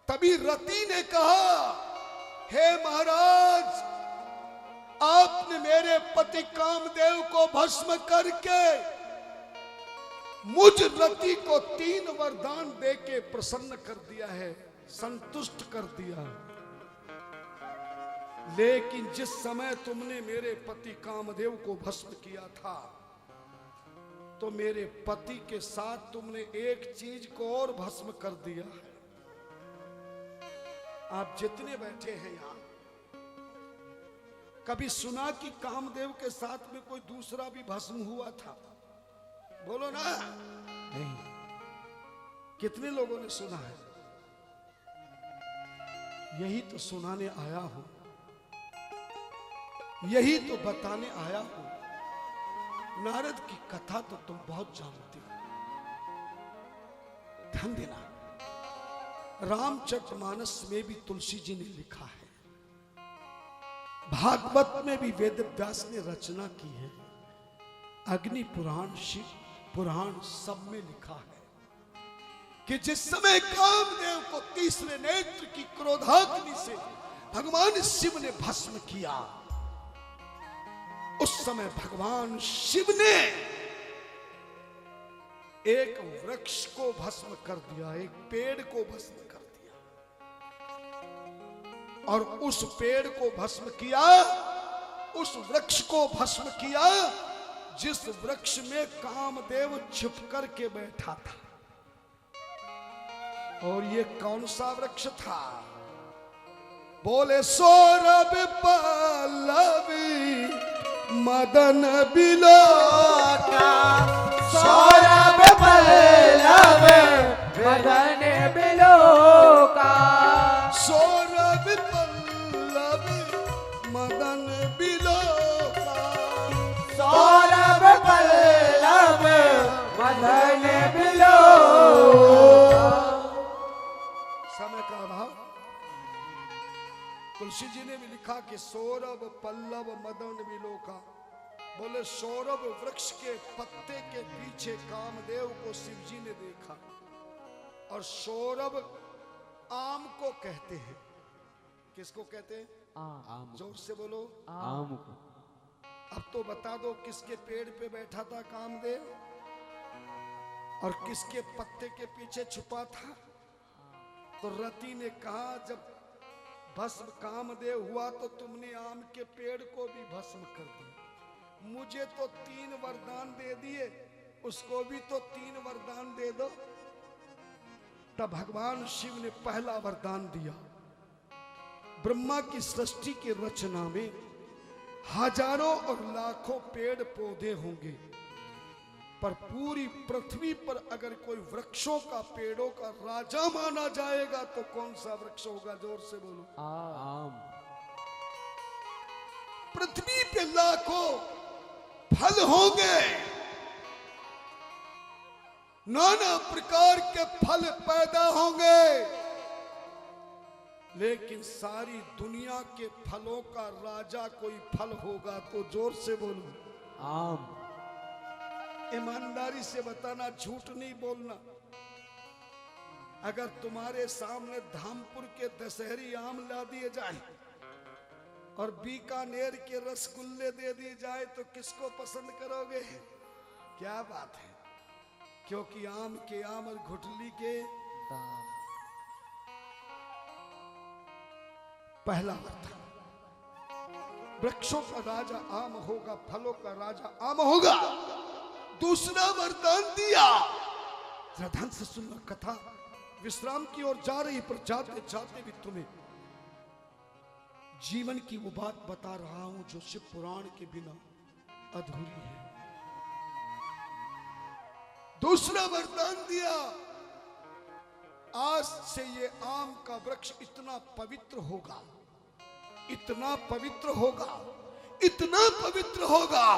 तभी रति ने कहा, हे महाराज, आपने मेरे पति कामदेव को भस्म करके मुझ रति को 3 वरदान देके प्रसन्न कर दिया है, संतुष्ट कर दिया। लेकिन जिस समय तुमने मेरे पति कामदेव को भस्म किया था, तो मेरे पति के साथ तुमने एक चीज को और भस्म कर दिया है। आप जितने बैठे हैं यहां, कभी सुना कि कामदेव के साथ में कोई दूसरा भी भस्म हुआ था? बोलो ना। नहीं। कितने लोगों ने सुना है? यही तो सुनाने आया हूं, यही तो बताने आया हूं। नारद की कथा तो तुम बहुत जानते हो। ध्यान देना, रामचरितमानस में भी तुलसी जी ने लिखा है, भागवत में भी वेद व्यास ने रचना की है, अग्नि पुराण, शिव पुराण सब में लिखा है कि जिस समय कामदेव को तीसरे नेत्र की क्रोधाग्नि से भगवान शिव ने भस्म किया, उस समय भगवान शिव ने एक वृक्ष को भस्म कर दिया, एक पेड़ को भस्म कर दिया, और उस पेड़ को भस्म किया, उस वृक्ष को भस्म किया जिस वृक्ष में कामदेव छिप करके बैठा था। और ये कौन सा वृक्ष था? बोले सौरभ पल्लवी मदन बिलोका, सौरभ पल्लव मदन बिलोका, सौरभ पल्लव मदन बिलोका, सौरभ पल्लव मदन बिलोका। समय का अभाव। तुलसी जी ने भी लिखा कि सौरभ पल्लव मदन बिलोका। बोले सौरभ वृक्ष के पत्ते के पीछे कामदेव को शिव जी ने देखा, और सौरभ आम को कहते हैं। किसको कहते हैं? आम। जोर से बोलो। आम को। अब तो बता दो किसके पेड़ पे बैठा था कामदेव, और किसके पत्ते के पीछे छुपा था? तो रति ने कहा, जब भस्म कामदेव हुआ तो तुमने आम के पेड़ को भी भस्म कर दिया। मुझे तो 3 वरदान दे दिए, उसको भी तो 3 वरदान दे दो। तब भगवान शिव ने पहला वरदान दिया। ब्रह्मा की सृष्टि की रचना में हजारों और लाखों पेड़ पौधे होंगे, पर पूरी पृथ्वी पर अगर कोई वृक्षों का, पेड़ों का राजा माना जाएगा तो कौन सा वृक्ष होगा? जोर से बोलो। आम। पृथ्वी पे लाखों फल होंगे, नाना प्रकार के फल पैदा होंगे, लेकिन सारी दुनिया के फलों का राजा कोई फल होगा तो जोर से बोलो। आम। ईमानदारी से बताना, झूठ नहीं बोलना। अगर तुम्हारे सामने धामपुर के दशहरी आम ला दिए जाए और बीकानेर के रसगुल्ले दे दिए जाए तो किसको पसंद करोगे? क्या बात है, क्योंकि आम के आम और घुटली के दाम। पहला वरदान, वृक्षों का राजा आम होगा, फलों का राजा आम होगा। दूसरा वरदान दिया, जरा ध्यान से सुनना, कथा विश्राम की ओर जा रही, पर जाते जाते भी तुम्हें जीवन की वो बात बता रहा हूं जो शिव पुराण के बिना अधूरी है। दूसरा वरदान दिया, आज से ये आम का वृक्ष इतना पवित्र होगा, इतना पवित्र होगा, इतना पवित्र होगा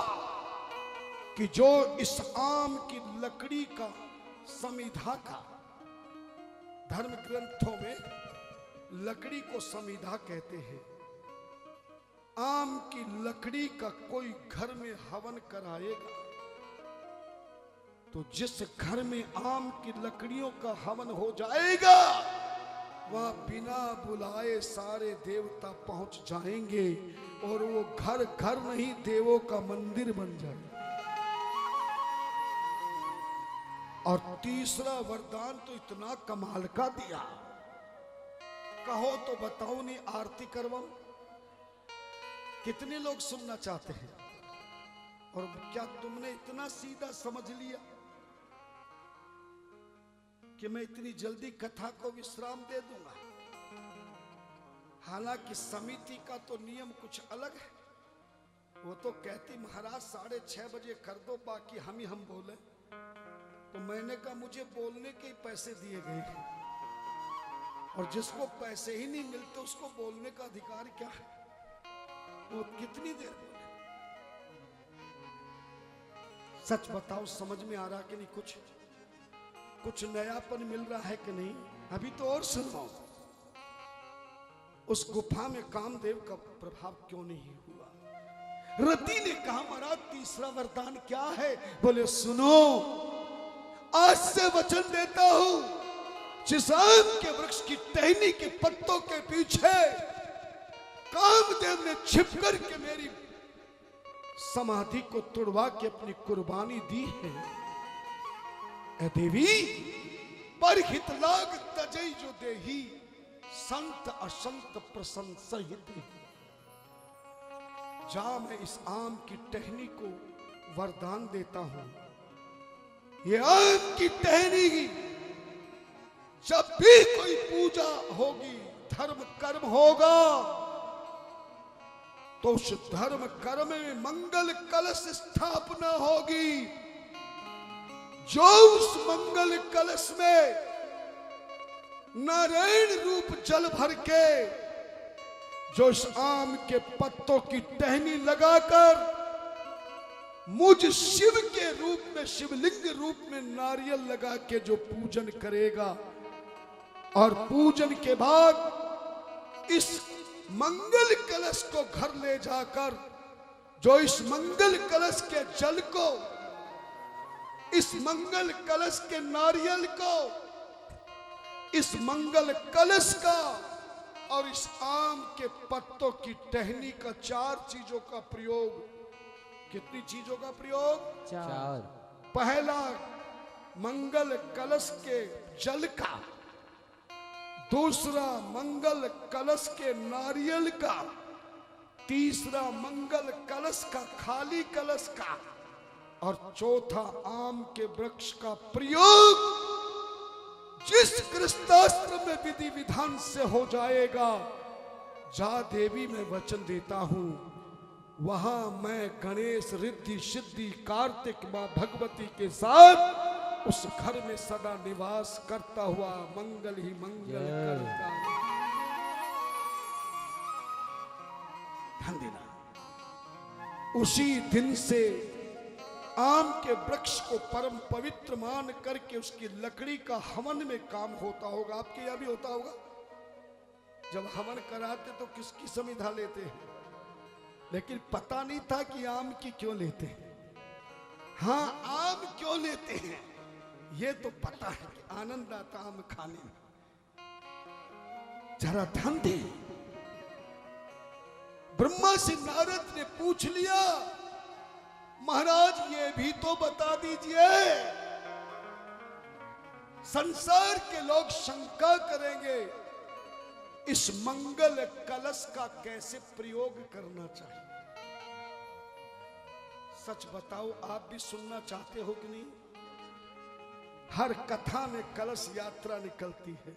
कि जो इस आम की लकड़ी का समीधा का, धर्म ग्रंथों में लकड़ी को समीधा कहते हैं, आम की लकड़ी का कोई घर में हवन कराएगा तो जिस घर में आम की लकड़ियों का हवन हो जाएगा वहां बिना बुलाए सारे देवता पहुंच जाएंगे और वो घर घर नहीं देवों का मंदिर बन जाएगा। और तीसरा वरदान तो इतना कमाल का दिया, कहो तो बताओ नहीं आरती करवाऊं? कितने लोग सुनना चाहते हैं? और क्या तुमने इतना सीधा समझ लिया कि मैं इतनी जल्दी कथा को विश्राम दे दूंगा? हालांकि समिति का तो नियम कुछ अलग है। वो तो कहती महाराज 6:30 बजे कर दो, बाकी हम बोले। तो मैंने कहा मुझे बोलने के ही पैसे दिए गए हैं, और जिसको पैसे ही नहीं मिलते उसको बोलने का अधिकार क्या है? वो कितनी देर बोले? सच बताओ, समझ में आ रहा कि नहीं? कुछ नयापन मिल रहा है कि नहीं? अभी तो और सुनाओ, उस गुफा में कामदेव का प्रभाव क्यों नहीं हुआ? रति ने कहा महाराज तीसरा वरदान क्या है? बोले सुनो, आज से वचन देता हूं, जिस आम के वृक्ष की टहनी के पत्तों के पीछे कामदेव ने छिप कर के मेरी समाधि को तुड़वा के अपनी कुर्बानी दी है, ए देवी परहित लाग तजई जो देही, संत असंत प्रशंसा हित। जा मैं इस आम की टहनी को वरदान देता हूं, ये आम की टहनी जब भी कोई पूजा होगी, धर्म कर्म होगा, तो उस धर्म कर्म में मंगल कलश स्थापना होगी। जो उस मंगल कलश में नारायण रूप जल भर के, जो इस आम के पत्तों की टहनी लगाकर मुझ शिव के रूप में, शिवलिंग रूप में नारियल लगा के जो पूजन करेगा, और पूजन के बाद इस मंगल कलश को घर ले जाकर, जो इस मंगल कलश के जल को, इस मंगल कलश के नारियल को, इस मंगल कलश का और इस आम के पत्तों की टहनी का 4 चीजों का प्रयोग। कितनी चीजों का प्रयोग? 4। पहला मंगल कलश के जल का, दूसरा मंगल कलश के नारियल का, तीसरा मंगल कलश का खाली कलश का, और चौथा आम के वृक्ष का प्रयोग। जिस गृहस्थाश्रम में विधि विधान से हो जाएगा, जा देवी मैं वचन देता हूं, वहां मैं गणेश रिद्धि सिद्धि कार्तिक मां भगवती के साथ उस घर में सदा निवास करता हुआ मंगल ही मंगल करता। ध्यान देना, उसी दिन से आम के वृक्ष को परम पवित्र मान करके उसकी लकड़ी का हवन में काम होता होगा। आपके यहां भी होता होगा। जब हवन कराते तो किसकी समिधा लेते हैं, लेकिन पता नहीं था कि आम की क्यों लेते हैं। हाँ, आम क्यों लेते हैं ये तो पता है कि आनंद आता आम खाने में। जरा ध्यान दे, ब्रह्मा से नारद ने पूछ लिया, महाराज ये भी तो बता दीजिए, संसार के लोग शंका करेंगे इस मंगल कलश का कैसे प्रयोग करना चाहिए। सच बताओ, आप भी सुनना चाहते हो कि नहीं? हर कथा में कलश यात्रा निकलती है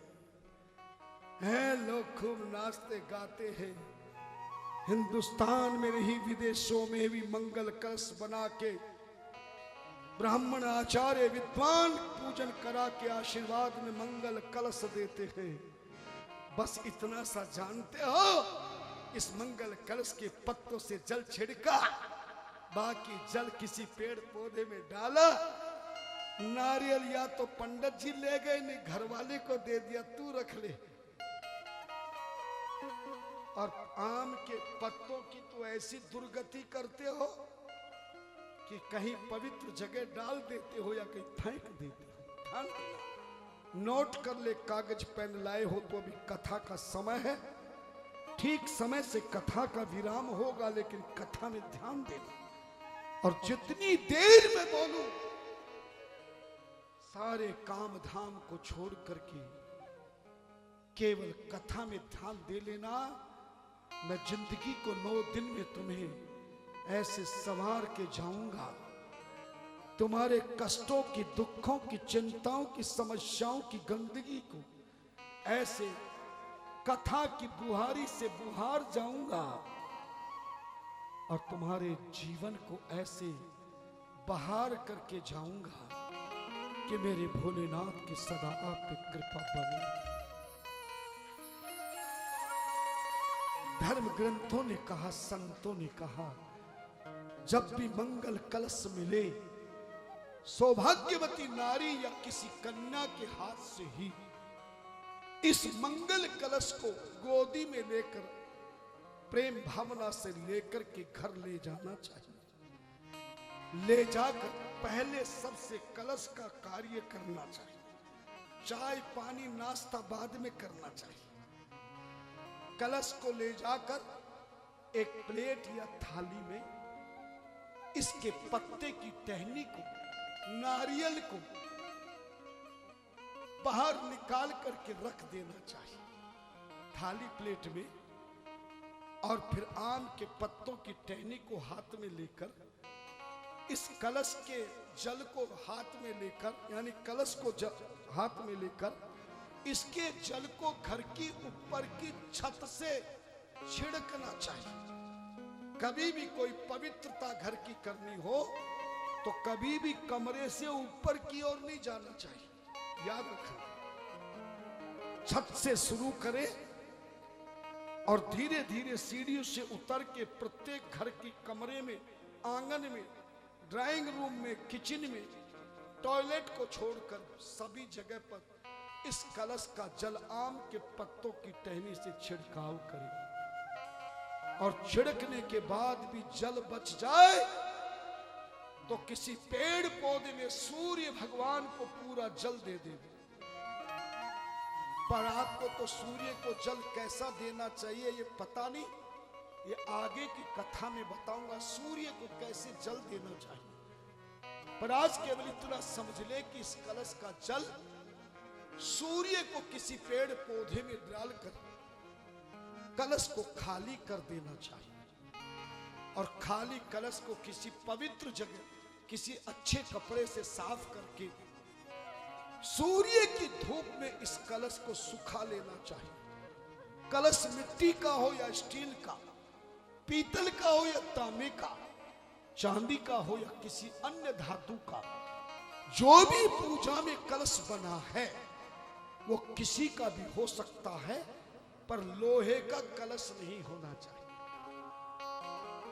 लोग खूब नाचते गाते हैं। हिंदुस्तान में नहीं, विदेशों में भी मंगल कलश बना के ब्राह्मण आचार्य विद्वान पूजन करा के आशीर्वाद में मंगल कलश देते हैं। बस इतना सा जानते हो, इस मंगल कलश के पत्तों से जल छिड़का, बाकी जल किसी पेड़ पौधे में डाला, नारियल या तो पंडित जी ले गए, नहीं घर वाले को दे दिया, तू रख ले। और आम के पत्तों की तो ऐसी दुर्गति करते हो कि कहीं पवित्र जगह डाल देते हो या कहीं फेंक देते हो। ध्यान देना, नोट कर ले, कागज पेन लाए हो तो अभी कथा का समय है, ठीक समय से कथा का विराम होगा, लेकिन कथा में ध्यान देना। और जितनी देर में बोलूं सारे काम धाम को छोड़ करके केवल कथा में ध्यान दे लेना। मैं जिंदगी को 9 दिन में तुम्हें ऐसे संवार के जाऊंगा, तुम्हारे कष्टों की, दुखों की, चिंताओं की, समस्याओं की गंदगी को ऐसे कथा की बुहारी से बुहार जाऊंगा और तुम्हारे जीवन को ऐसे बहार करके जाऊंगा कि मेरे भोलेनाथ की सदा आप पे कृपा बने। धर्म ग्रंथों ने कहा, संतों ने कहा, जब भी मंगल कलश मिले सौभाग्यवती नारी या किसी कन्या के हाथ से ही इस मंगल कलश को गोदी में लेकर प्रेम भावना से लेकर के घर ले जाना चाहिए। ले जाकर पहले सबसे कलश का कार्य करना चाहिए। चाय पानी नाश्ता बाद में करना चाहिए। कलश को ले जाकर एक प्लेट या थाली में इसके पत्ते की टहनी को, नारियल को बाहर निकाल करके रख देना चाहिए थाली प्लेट में। और फिर आम के पत्तों की टहनी को हाथ में लेकर इस कलश के जल को हाथ में लेकर, यानी कलश को हाथ में लेकर इसके जल को घर की ऊपर की छत से छिड़कना चाहिए। कभी भी कोई पवित्रता घर की करनी हो तो कभी भी कमरे से ऊपर की ओर नहीं जाना चाहिए, याद रखना। छत से शुरू करें और धीरे धीरे सीढ़ियों से उतर के प्रत्येक घर की कमरे में, आंगन में, ड्राइंग रूम में, किचन में, टॉयलेट को छोड़कर सभी जगह पर इस कलश का जल आम के पत्तों की टहनी से छिड़काव करें। और छिड़कने के बाद भी जल बच जाए तो किसी पेड़ पौधे में सूर्य भगवान को पूरा जल दे दे। पर आपको तो सूर्य को जल कैसा देना चाहिए ये पता नहीं, ये आगे की कथा में बताऊंगा सूर्य को कैसे जल देना चाहिए। पर आज केवल इतना समझ ले कि इस कलश का जल सूर्य को किसी पेड़ पौधे में डालकर कलश को खाली कर देना चाहिए। और खाली कलश को किसी पवित्र जगह, किसी अच्छे कपड़े से साफ करके सूर्य की धूप में इस कलश को सुखा लेना चाहिए। कलश मिट्टी का हो या स्टील का, पीतल का हो या तांबे का, चांदी का हो या किसी अन्य धातु का, जो भी पूजा में कलश बना है वो किसी का भी हो सकता है, पर लोहे का कलश नहीं होना चाहिए।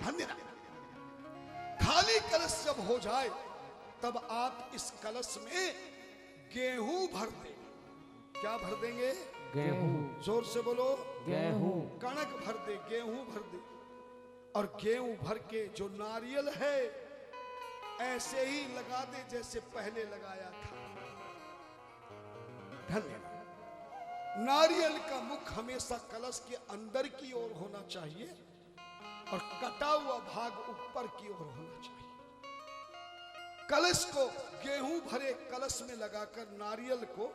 धन्यवाद। खाली कलश जब हो जाए तब आप इस कलश में गेहूं भर दें। क्या भर देंगे? गेहूं। जोर से बोलो। गेहूं। कणक भर दे, गेहूं भर दे। और गेहूं भर के जो नारियल है ऐसे ही लगा दे जैसे पहले लगाया था। धन्यवाद। नारियल का मुख हमेशा कलश के अंदर की ओर होना चाहिए और कटा हुआ भाग ऊपर की ओर होना चाहिए। कलश को गेहूं भरे कलश में लगाकर नारियल को,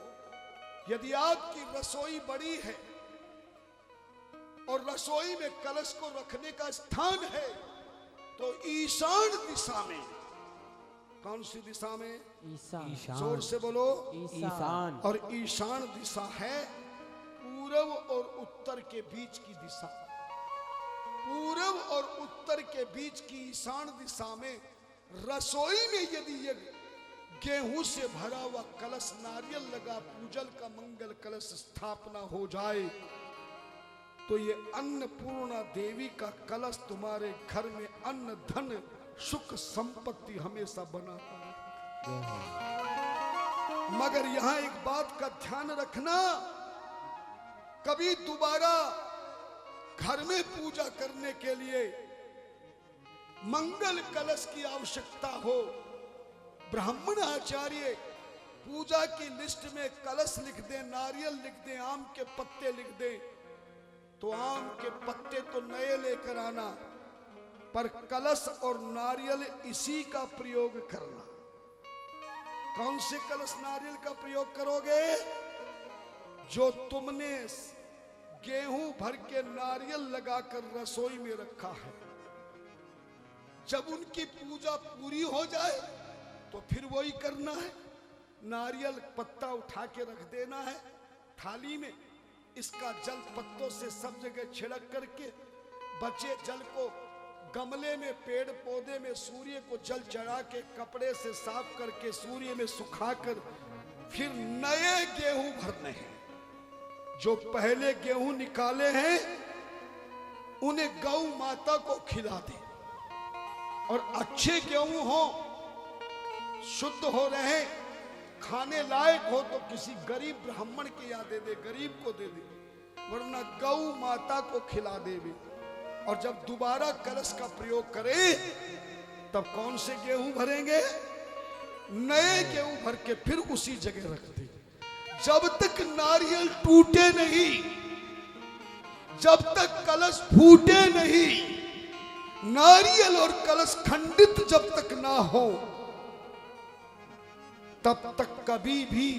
यदि आपकी रसोई बड़ी है और रसोई में कलश को रखने का स्थान है तो ईशान दिशा में, कौन सी दिशा में? ईशान। जोर से बोलो। ईशान। और ईशान दिशा है पूरब और उत्तर के बीच की दिशा। पूरब और उत्तर के बीच की ईशान दिशा में रसोई में यदि ये गेहूं से भरा हुआ कलश, नारियल लगा पूजल का मंगल कलश स्थापना हो जाए तो ये अन्नपूर्णा देवी का कलश तुम्हारे घर में अन्न, धन, सुख, संपत्ति हमेशा बना रहे। मगर यहां एक बात का ध्यान रखना, कभी दोबारा घर में पूजा करने के लिए मंगल कलश की आवश्यकता हो, ब्राह्मण आचार्य पूजा की लिस्ट में कलश लिख दें, नारियल लिख दें, आम के पत्ते लिख दें, तो आम के पत्ते तो नए लेकर आना, पर कलश और नारियल इसी का प्रयोग करना। कौन से कलश नारियल का प्रयोग करोगे? जो तुमने गेहूं भर के नारियल लगाकर रसोई में रखा है। जब उनकी पूजा पूरी हो जाए तो फिर वही करना है। नारियल पत्ता उठा के रख देना है थाली में, इसका जल पत्तों से सब जगह छिड़क करके बचे जल को गमले में, पेड़ पौधे में सूर्य को जल चढ़ा के कपड़े से साफ करके सूर्य में सुखाकर फिर नए गेहूं भरने हैं। जो पहले गेहूं निकाले हैं उन्हें गौ माता को खिला दे, और अच्छे गेहूं हो, शुद्ध हो रहे, खाने लायक हो तो किसी गरीब ब्राह्मण के यहाँ दे दे, गरीब को दे दे, वरना गौ माता को खिला देवे। और जब दोबारा कलश का प्रयोग करें तब कौन से गेहूं भरेंगे? नए गेहूं भर के फिर उसी जगह रख दे। जब तक नारियल टूटे नहीं, जब तक कलश फूटे नहीं, नारियल और कलश खंडित जब तक ना हो, तब तक कभी भी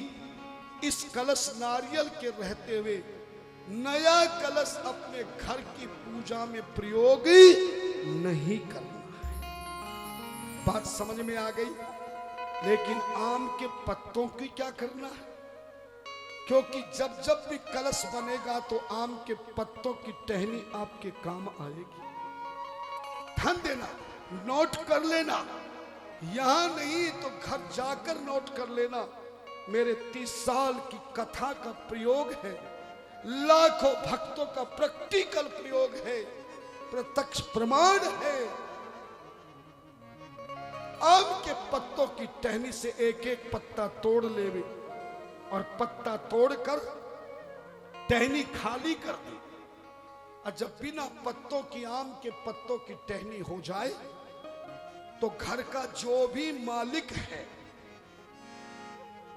इस कलश नारियल के रहते हुए नया कलश अपने घर की पूजा में प्रयोग नहीं करना है। बात समझ में आ गई? लेकिन आम के पत्तों की क्या करना है? क्योंकि जब जब भी कलश बनेगा तो आम के पत्तों की टहनी आपके काम आएगी। ध्यान देना, नोट कर लेना, यहां नहीं तो घर जाकर नोट कर लेना। मेरे 30 साल की कथा का प्रयोग है, लाखों भक्तों का प्रैक्टिकल प्रयोग है, प्रत्यक्ष प्रमाण है। आम के पत्तों की टहनी से एक एक पत्ता तोड़ लेवे, और पत्ता तोड़कर टहनी खाली कर दे। और जब बिना पत्तों की, आम के पत्तों की टहनी हो जाए तो घर का जो भी मालिक है,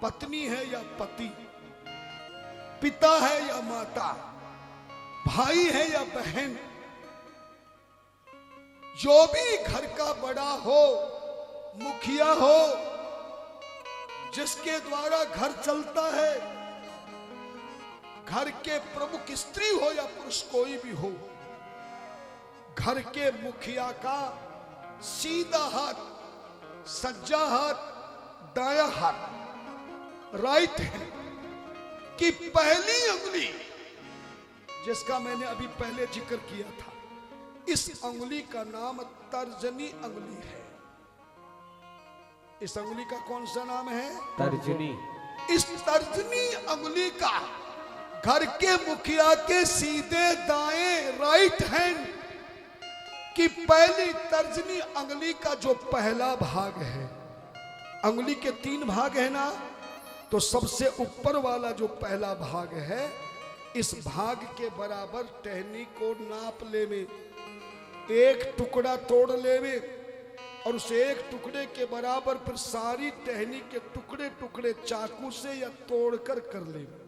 पत्नी है या पति, पिता है या माता, भाई है या बहन, जो भी घर का बड़ा हो, मुखिया हो, जिसके द्वारा घर चलता है, घर के प्रमुख स्त्री हो या पुरुष कोई भी हो, घर के मुखिया का सीधा हाथ, सज्जा हाथ, दाया हाथ, राइट हैंड की पहली उंगली, जिसका मैंने अभी पहले जिक्र किया था, इस उंगली का नाम तर्जनी उंगली है। इस उंगली का कौन सा नाम है? तर्जनी। इस तर्जनी उंगली का घर के मुखिया के सीधे दाएं, राइट हैंड की पहली तर्जनी उंगली का जो पहला भाग है, उंगली के 3 भाग है ना, तो सबसे ऊपर वाला जो पहला भाग है, इस भाग के बराबर टहनी को नाप लेवे, एक टुकड़ा तोड़ लेवे, और उस एक टुकड़े के बराबर फिर सारी टहनी के टुकड़े टुकड़े चाकू से या तोड़कर कर लेवे।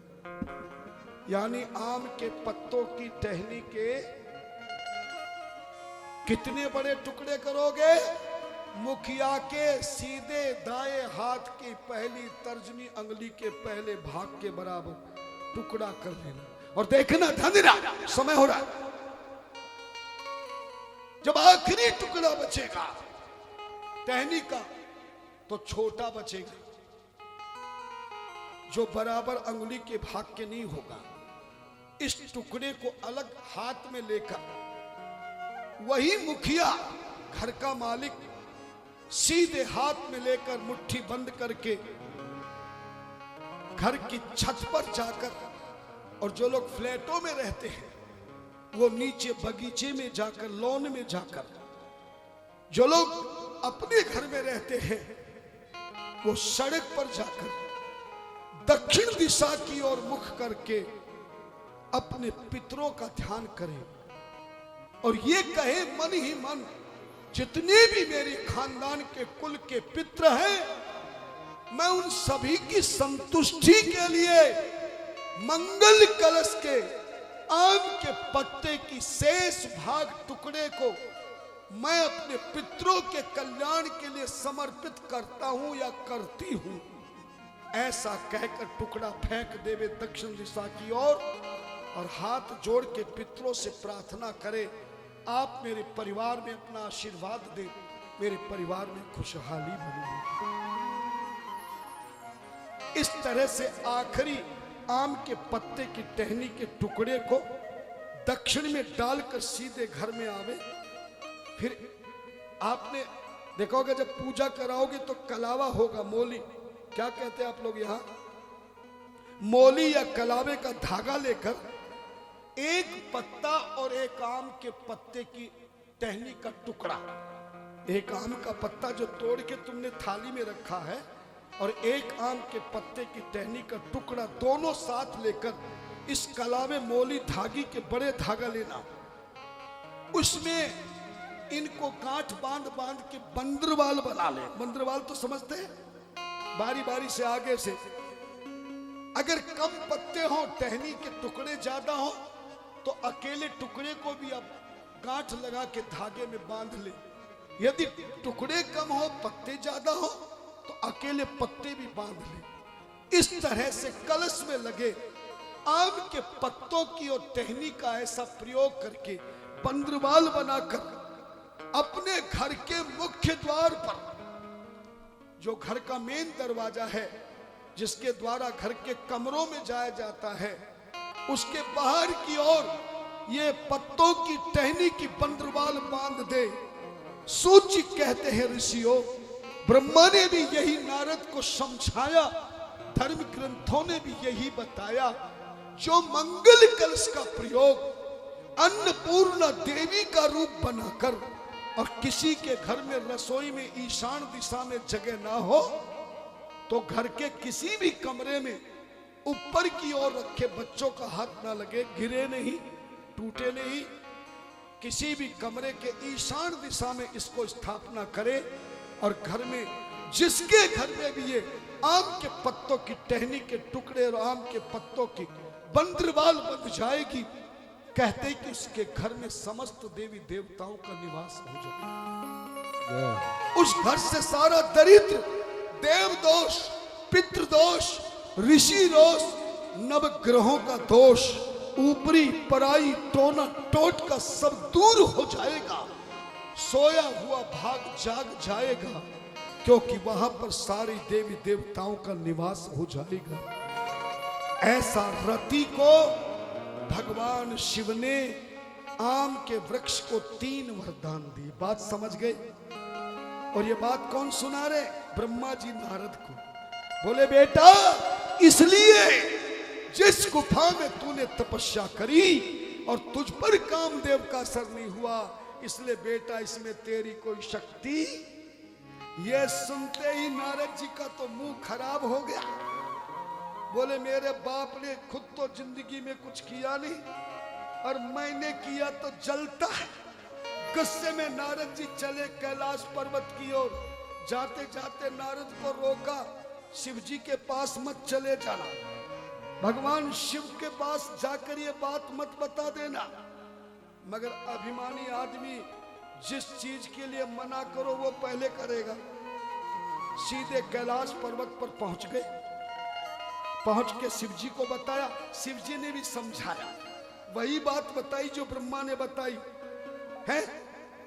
यानी आम के पत्तों की टहनी के कितने बड़े टुकड़े करोगे? मुखिया के सीधे दाएं हाथ की पहली तर्जनी उंगली के पहले भाग के बराबर टुकड़ा कर लेना। और देखना, ध्यान देना, समय हो रहा है। जब आखिरी टुकड़ा बचेगा टहनी का, तो छोटा बचेगा जो बराबर उंगली के भाग के नहीं होगा। इस टुकड़े को अलग हाथ में लेकर वही मुखिया, घर का मालिक, सीधे हाथ में लेकर मुट्ठी बंद करके घर की छत पर जाकर, और जो लोग फ्लैटों में रहते हैं वो नीचे बगीचे में जाकर, लॉन में जाकर, जो लोग अपने घर में रहते हैं वो सड़क पर जाकर दक्षिण दिशा की ओर मुख करके अपने पितरों का ध्यान करें, और ये कहे मन ही मन, जितने भी मेरे खानदान के कुल के पित्र हैं मैं उन सभी की संतुष्टि के लिए मंगल कलश के आम के पत्ते की शेष भाग टुकड़े को मैं अपने पितरों के कल्याण के लिए समर्पित करता हूं या करती हूं। ऐसा कहकर टुकड़ा फेंक देवे दक्षिण दिशा की ओर और हाथ जोड़ के पितरों से प्रार्थना करे, आप मेरे परिवार में अपना आशीर्वाद दे, मेरे परिवार में खुशहाली बनी। इस तरह से आखिरी आम के पत्ते की टहनी के टुकड़े को दक्षिण में डालकर सीधे घर में आवे। फिर आपने देखोगे जब पूजा कराओगे तो कलावा होगा, मोली, क्या कहते हैं आप लोग यहां, मोली या कलावे का धागा लेकर एक पत्ता और एक आम के पत्ते की टहनी का टुकड़ा, एक आम का पत्ता जो तोड़ के तुमने थाली में रखा है और एक आम के पत्ते की टहनी का टुकड़ा, दोनों साथ लेकर इस कलावे मोली धागी के बड़े धागा लेना, उसमें इनको गांठ बांध बांध के बंदरवाल बना ले। बंदरवाल तो समझते हैं, बारी बारी से आगे से, अगर कम पत्ते हो, टहनी के टुकड़े ज्यादा हो तो अकेले टुकड़े को भी आप गांठ लगा के धागे में बांध ले। यदि टुकड़े कम हो, पत्ते ज्यादा हो तो अकेले पत्ते भी बांध ले। इस तरह से कलश में लगे आम के पत्तों की और टहनी का ऐसा प्रयोग करके बंदरवाल बनाकर अपने घर के मुख्य द्वार पर, जो घर का मेन दरवाजा है जिसके द्वारा घर के कमरों में जाया जाता है, उसके बाहर की ओर ये पत्तों की टहनी की बंदरवाल बांध दे। सूची कहते हैं ऋषियों, ब्रह्मा ने भी यही नारद को समझाया, धर्म ग्रंथों ने भी यही बताया। जो मंगल कलश का प्रयोग अन्नपूर्णा देवी का रूप बनाकर और किसी के घर में रसोई में ईशान दिशा में जगह ना हो तो घर के किसी भी कमरे में ऊपर की ओर रखे बच्चों का हाथ ना लगे, गिरे नहीं, टूटे नहीं। किसी भी कमरे के ईशान दिशा में इसको स्थापना करे और घर में जिसके घर में भी ये आम के पत्तों की टहनी के टुकड़े और आम के पत्तों की बंदरवाल बन जाएगी, कहते कि उसके घर में समस्त देवी देवताओं का निवास हो जाएगा। उस घर से सारा दरिद्र, देव दोष, पितृ दोष, ऋषि दोष, नवग्रहों का दोष, ऊपरी पराई टोना टोट का सब दूर हो जाएगा। सोया हुआ भाग जाग जाएगा, क्योंकि वहां पर सारी देवी देवताओं का निवास हो जाएगा। ऐसा रति को भगवान शिव ने आम के वृक्ष को 3 वरदान दिए। बात समझ गए? और ये बात कौन सुना रहे? ब्रह्मा जी नारद को। बोले बेटा, इसलिए जिस गुफा में तूने तपस्या करी और तुझ पर कामदेव का असर नहीं हुआ, इसलिए बेटा इसमें तेरी कोई शक्ति। ये सुनते ही नारद जी का तो मुंह खराब हो गया। बोले मेरे बाप ने खुद तो जिंदगी में कुछ किया नहीं और मैंने किया तो जलता है। गुस्से में नारद जी चले कैलाश पर्वत की ओर। जाते जाते नारद को रोका, शिव जी के पास मत चले जाना, भगवान शिव के पास जाकर ये बात मत बता देना। मगर अभिमानी आदमी जिस चीज के लिए मना करो वो पहले करेगा। सीधे कैलाश पर्वत पर पहुंच गए। पहुंच के शिव जी को बताया, शिव जी ने भी समझाया, वही बात बताई जो ब्रह्मा ने बताई है।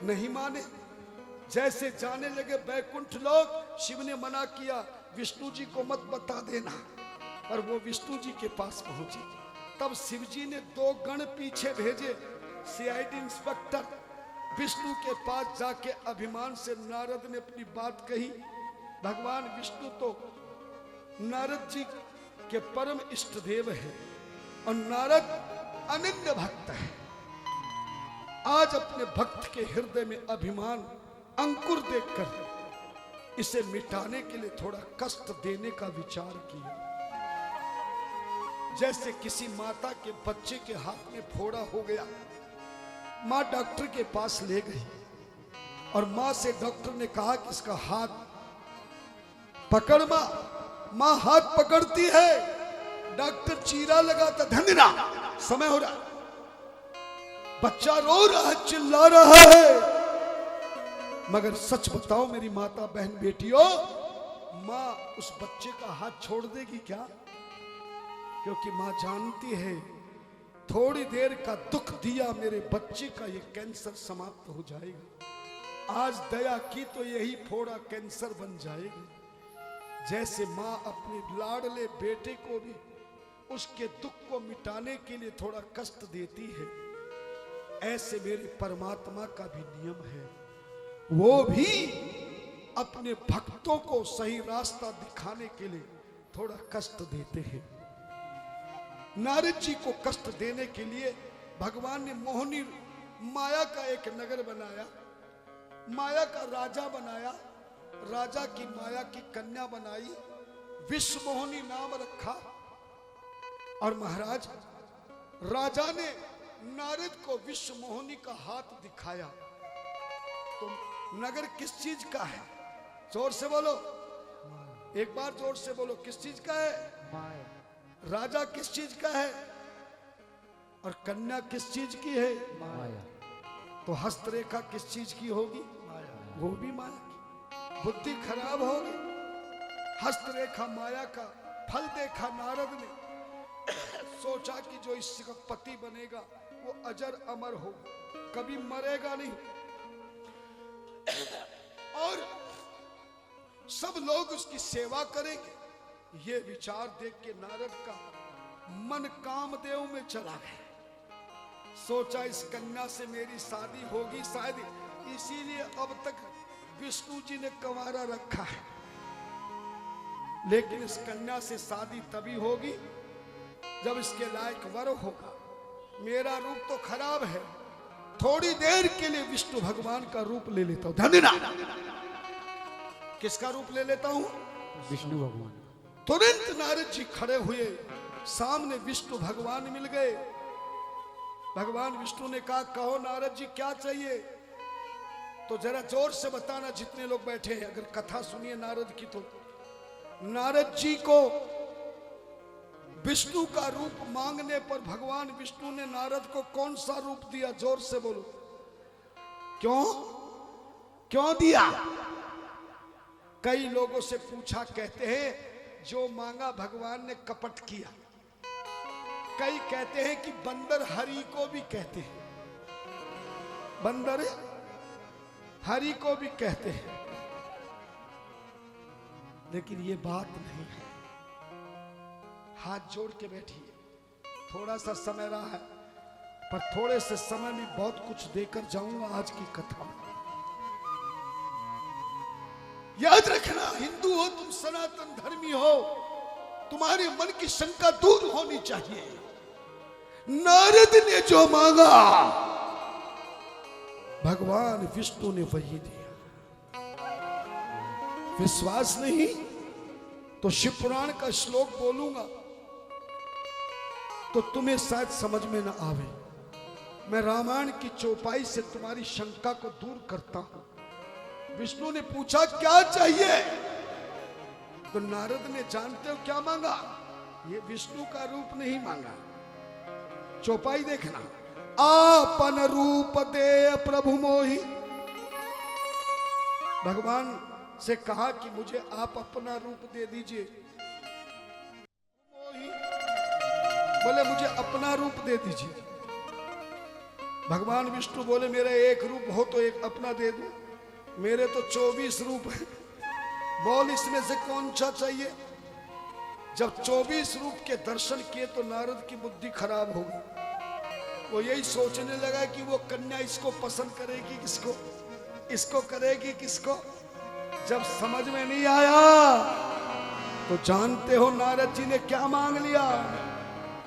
नहीं माने, जैसे जाने लगे बैकुंठ लोग, शिव ने मना किया विष्णु जी को मत बता देना, और वो विष्णु जी के पास पहुंचे। तब शिव जी ने 2 गण पीछे भेजे, सीआईडी इंस्पेक्टर। विष्णु के पास जाके अभिमान से नारद ने अपनी बात कही। भगवान विष्णु तो नारद जी के परम इष्ट देव है और नारद अनन्य भक्त है। आज अपने भक्त के हृदय में अभिमान अंकुर देखकर इसे मिटाने के लिए थोड़ा कष्ट देने का विचार किया। जैसे किसी माता के बच्चे के हाथ में फोड़ा हो गया, मां डॉक्टर के पास ले गई और मां से डॉक्टर ने कहा कि इसका हाथ पकड़ मां, मां हाथ पकड़ती है, डॉक्टर चीरा लगाता, धन्यना समय हो रहा, बच्चा रो रहा है, चिल्ला रहा है। मगर सच बताओ मेरी माता बहन बेटियों, मां उस बच्चे का हाथ छोड़ देगी क्या? क्योंकि मां जानती है थोड़ी देर का दुख दिया मेरे बच्चे का ये कैंसर समाप्त हो जाएगा। आज दया की तो यही फोड़ा कैंसर बन जाएगा। जैसे मां अपने लाडले बेटे को भी उसके दुख को मिटाने के लिए थोड़ा कष्ट देती है, ऐसे मेरे परमात्मा का भी नियम है। वो भी अपने भक्तों को सही रास्ता दिखाने के लिए थोड़ा कष्ट देते हैं। नारद जी को कष्ट देने के लिए भगवान ने मोहिनी माया का एक नगर बनाया, माया का राजा बनाया, राजा की माया की कन्या बनाई, विश्व मोहिनी नाम रखा। और महाराज राजा ने नारद को विश्व मोहिनी का हाथ दिखाया। तो नगर किस चीज का है? जोर से बोलो, एक बार जोर से बोलो, किस चीज का है? राजा किस चीज का है और कन्या किस चीज की है? माया। तो हस्तरेखा किस चीज की होगी? माया। वो भी माया की। बुद्धि खराब होगी, हस्तरेखा माया का फल देखा नारद ने, सोचा कि जो इसका पति बनेगा वो अजर अमर होगा, कभी मरेगा नहीं, और सब लोग उसकी सेवा करेंगे। ये विचार देख के नारद का मन कामदेव में चला गया। सोचा इस कन्या से मेरी शादी होगी शायद, इसीलिए अब तक विष्णु जी ने कंवारा रखा है। लेकिन इस कन्या से शादी तभी होगी जब इसके लायक वर होगा। मेरा रूप तो खराब है, थोड़ी देर के लिए विष्णु भगवान का रूप ले लेता हूं। धन्यवाद। किसका रूप ले लेता हूं? विष्णु भगवान। तुरंत नारद जी खड़े हुए, सामने विष्णु भगवान मिल गए। भगवान विष्णु ने कहा, कहो नारद जी क्या चाहिए? तो जरा जोर से बताना जितने लोग बैठे हैं, अगर कथा सुनिए नारद की तो। नारद जी को विष्णु का रूप मांगने पर भगवान विष्णु ने नारद को कौन सा रूप दिया? जोर से बोलो। क्यों क्यों दिया? कई लोगों से पूछा, कहते हैं जो मांगा भगवान ने कपट किया। कई कहते हैं कि बंदर हरि को भी कहते हैं, बंदर हरि को भी कहते हैं, लेकिन ये बात नहीं है। हाथ जोड़ के बैठिए, थोड़ा सा समय रहा है, पर थोड़े से समय में बहुत कुछ देकर जाऊंगा आज की कथा में। याद रखना, हिंदू हो तुम, सनातन धर्मी हो, तुम्हारे मन की शंका दूर होनी चाहिए। नारद ने जो मांगा भगवान विष्णु ने वही दिया। विश्वास नहीं तो शिव पुराण का श्लोक बोलूंगा तो तुम्हें शायद समझ में ना आवे। मैं रामायण की चौपाई से तुम्हारी शंका को दूर करता हूं। विष्णु ने पूछा क्या चाहिए, तो नारद ने जानते हो क्या मांगा? ये विष्णु का रूप नहीं मांगा। चौपाई देखना, आपन रूप दे प्रभु मोहि। भगवान से कहा कि मुझे आप अपना रूप दे दीजिए। मोहि बोले मुझे अपना रूप दे दीजिए। भगवान विष्णु बोले मेरा एक रूप हो तो एक अपना दे दूं, मेरे तो 24 रूप हैं, बोल इसमें से कौन सा चाहिए? जब 24 रूप के दर्शन किए तो नारद की बुद्धि खराब हो गई। वो यही सोचने लगा कि वो कन्या इसको पसंद करेगी किसको, इसको करेगी किसको। जब समझ में नहीं आया तो जानते हो नारद जी ने क्या मांग लिया?